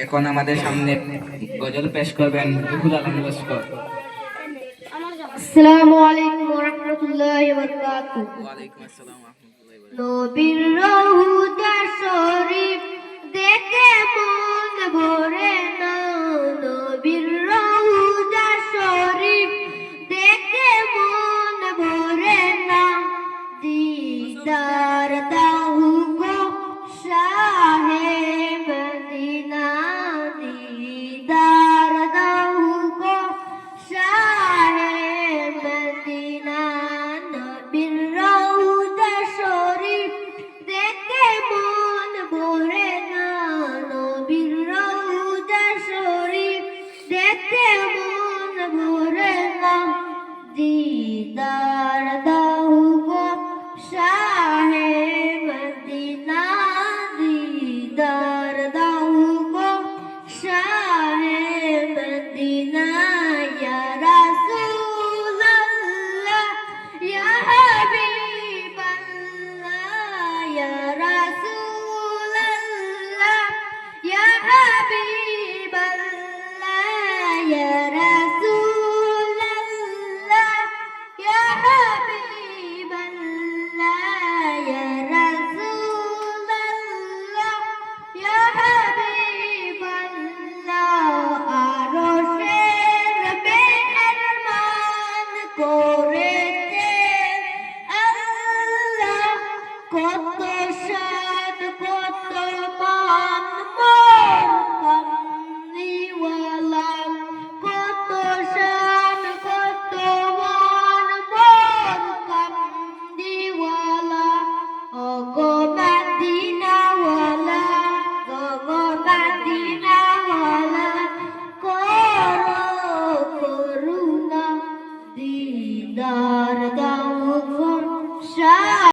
এখন আমাদের সামনে গজল পেশ করবেন রুহুল আলম লস্কর। আসসালামু আলাইকুম ওয়া রাহমাতুল্লাহি ওয়া বারাকাতুহু। ওয়া আলাইকুম আসসালাম ওয়া রাহমাতুল্লাহি ওয়া বারাকাতুহু। নবীর রওজা শরীফ দেখে মন ভরে না, নবীর রওজা শরীফ দেখে মন ভরে না, দিদার দাও গো শাহে মদিনা, দিদার দাও গো শাহে মদিনা। নবীর রওজা শরীফ দেখে মন ভরে না, নবীর রওজা শরীফ দেখে মন ভরে না, দিদার দাও গো শাহে মদিনা, দিদার দাও গো শাহে মদিনা। ইয়া রাসূলুল্লাহ ইয়া হাবিবাল্লাহ, ইয়া রাসূলুল্লাহ ইয়া হাবিবাল্লাহ, ইয়া রাসূলুল্লাহ ইয়া হাবিবাল্লাহ, ইয়া রাসূলুল্লাহ ইয়া হাবিবাল্লাহ। আরশের মেহরবান করেছে আল্লাহ, কত শান কত মান মোর কামলিওয়ালা, কত শান কত মান মোর কামলিওয়ালা। ওগো মদিনাওয়ালা, ওগো মদিনাওয়ালা, করো করুণা, দিদার দাও গো শাহ।